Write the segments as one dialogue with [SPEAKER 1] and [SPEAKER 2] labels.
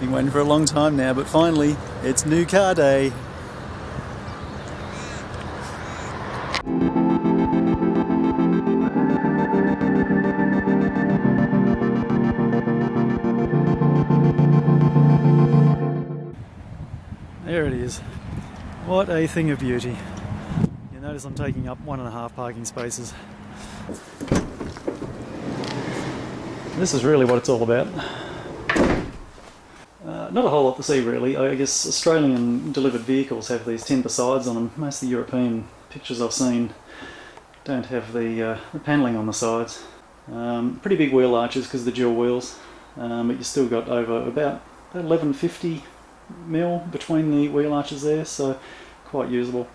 [SPEAKER 1] Been waiting for a long time now, but finally, it's new car day. There it is. What a thing of beauty. You notice I'm taking up 1.5 parking spaces. This is really what it's all about. Not a whole lot to see really. I guess Australian delivered vehicles have these timber sides on them. Most of the European pictures I've seen don't have the panelling on the sides. Pretty big wheel arches because of the dual wheels, but you still got over about 1150 mil between the wheel arches there, so quite usable.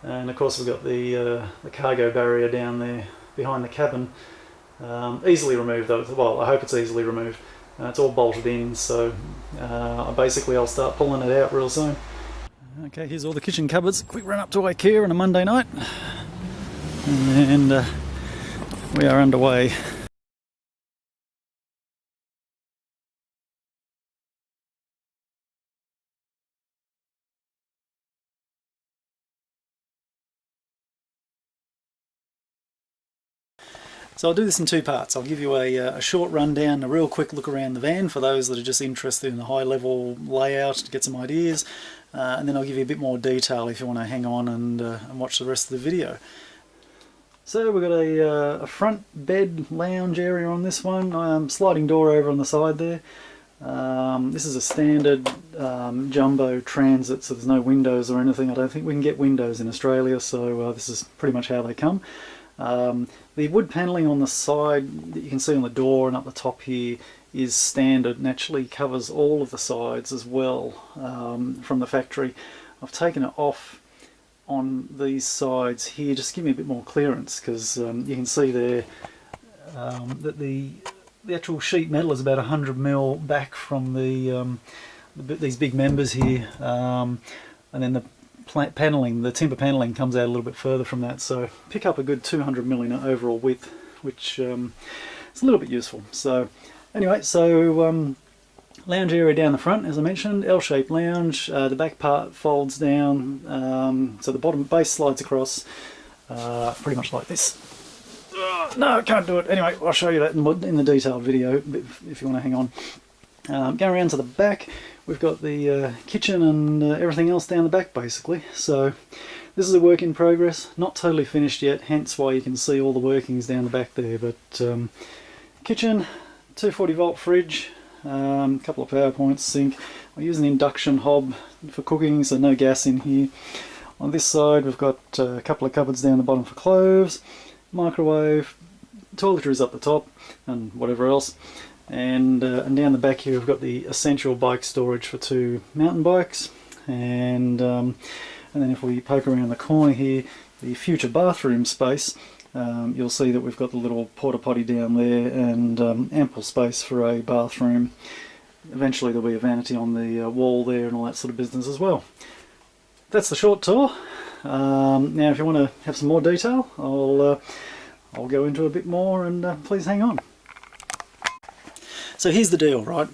[SPEAKER 1] And of course we've got the cargo barrier down there behind the cabin. Easily removed though. Well, I hope it's easily removed. It's all bolted in, so I'll start pulling it out real soon. Okay, here's all the kitchen cupboards. Quick run up to IKEA on a Monday night, and we are underway. So I'll do this in two parts. I'll give you a short rundown, a real quick look around the van for those that are just interested in the high level layout to get some ideas, and then I'll give you a bit more detail if you want to hang on and watch the rest of the video. So we've got a front bed lounge area on this one, sliding door over on the side there. This is a standard jumbo transit, so there's no windows or anything. I don't think we can get windows in Australia, so this is pretty much how they come. The wood panelling on the side that you can see on the door and up the top here is standard and actually covers all of the sides as well from the factory. I've taken it off on these sides here just to give me a bit more clearance, because you can see there that the actual sheet metal is about 100 mil back from these big members here, and then the panelling, the timber panelling, comes out a little bit further from that, so pick up a good 200 mil in overall width, which is a little bit useful. So anyway, lounge area down the front, as I mentioned, L-shaped lounge. The back part folds down, so the bottom base slides across pretty much like this. No, I can't do it. Anyway, I'll show you that in the detailed video if you want to hang on. Going around to the back, we've got the kitchen and everything else down the back basically. So this is a work in progress, not totally finished yet, hence why you can see all the workings down the back there. But kitchen, 240 volt fridge, a couple of power points, sink. I use an induction hob for cooking, so no gas in here. On this side we've got a couple of cupboards down the bottom for clothes, microwave, toiletries is up the top, and whatever else. And down the back here we've got the essential bike storage for 2 mountain bikes, and then if we poke around the corner here, the future bathroom space, you'll see that we've got the little porta potty down there and ample space for a bathroom. Eventually there'll be a vanity on the wall there and all that sort of business as well. That's the short tour. Now if you want to have some more detail, I'll go into a bit more, and please hang on. So here's the deal, right?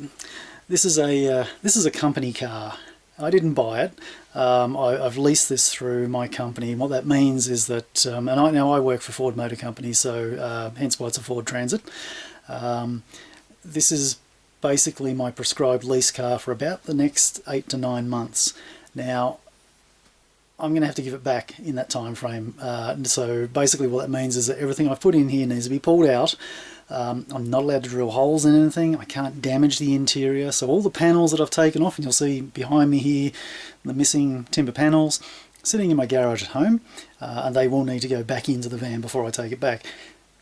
[SPEAKER 1] This is a company car. I didn't buy it. I've leased this through my company, and what that means is that, and I work for Ford Motor Company, so hence why it's a Ford Transit. This is basically my prescribed lease car for about the next 8 to 9 months. Now, I'm going to have to give it back in that time frame. So basically what that means is that everything I've put in here needs to be pulled out. I'm not allowed to drill holes in anything. I can't damage the interior. So all the panels that I've taken off, and you'll see behind me here the missing timber panels, sitting in my garage at home, and they will need to go back into the van before I take it back.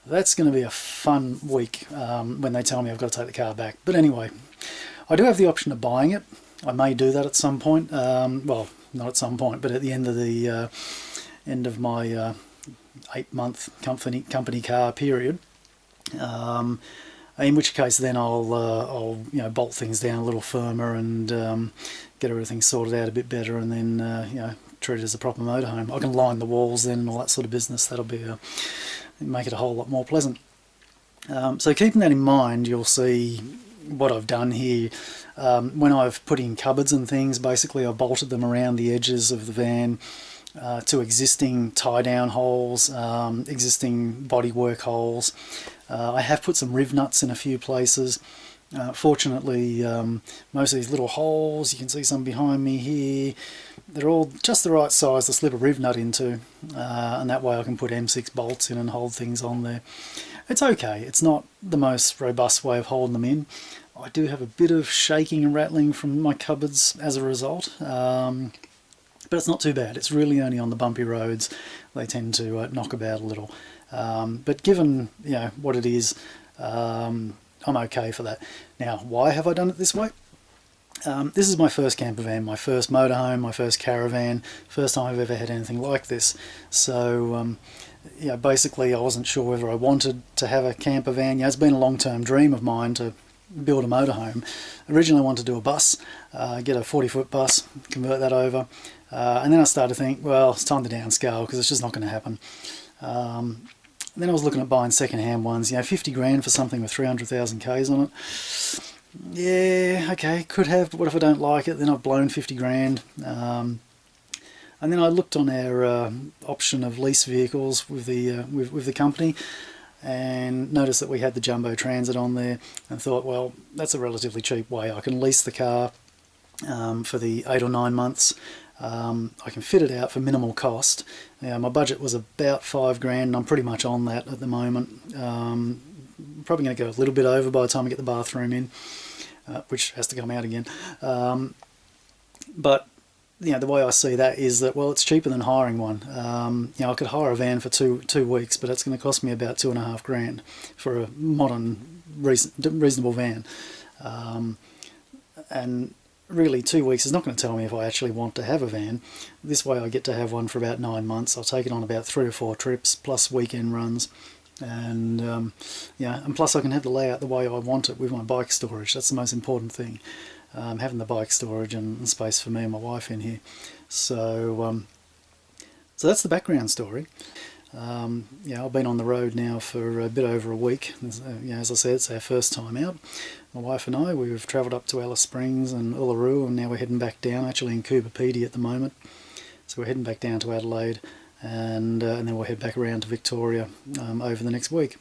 [SPEAKER 1] That's going to be a fun week when they tell me I've got to take the car back. But anyway, I do have the option of buying it. I may do that at some point. Well, not at some point, but at the end of my 8-month company car period. In which case then I'll bolt things down a little firmer and get everything sorted out a bit better, and then treat it as a proper motorhome. I can line the walls then and all that sort of business. That'll be make it a whole lot more pleasant. So keeping that in mind, you'll see what I've done here, when I've put in cupboards and things, basically I've bolted them around the edges of the van to existing tie-down holes, existing bodywork holes. I have put some riv nuts in a few places. Fortunately, most of these little holes, you can see some behind me here, they're all just the right size to slip a riv nut into, and that way I can put M6 bolts in and hold things on there. It's okay, it's not the most robust way of holding them in. I do have a bit of shaking and rattling from my cupboards as a result, but it's not too bad. It's really only on the bumpy roads they tend to knock about a little. But given what it is, I'm okay for that. Now, why have I done it this way? This is my first camper van, my first motorhome, my first caravan, first time I've ever had anything like this. So, basically I wasn't sure whether I wanted to have a camper van. It's been a long-term dream of mine to build a motorhome. Originally I wanted to do a bus, get a 40-foot bus, convert that over, and then I started to think, well, it's time to downscale because it's just not going to happen. Then I was looking at buying second-hand ones, 50 grand for something with 300,000 Ks on it. Yeah, okay, could have, but what if I don't like it? Then I've blown 50 grand. And then I looked on our option of lease vehicles with the company and noticed that we had the Jumbo Transit on there and thought, well, that's a relatively cheap way. I can lease the car for the 8 or 9 months. I can fit it out for minimal cost. My budget was about 5 grand and I'm pretty much on that at the moment. Probably going to go a little bit over by the time I get the bathroom in, which has to come out again. But the way I see that is that, well, it's cheaper than hiring one. I could hire a van for two weeks, but it's going to cost me about 2.5 grand for a modern, reasonable van. And really 2 weeks is not going to tell me if I actually want to have a van. This way I get to have one for about 9 months. I'll take it on about 3 or 4 trips plus weekend runs, and and plus I can have the layout the way I want it with my bike storage. That's the most important thing, having the bike storage and space for me and my wife in here. So so that's the background story. I've been on the road now for a bit over a week. As I said, it's our first time out. My wife and I, we've travelled up to Alice Springs and Uluru, and now we're heading back down, actually in Coober Pedy at the moment. So we're heading back down to Adelaide, and then we'll head back around to Victoria over the next week.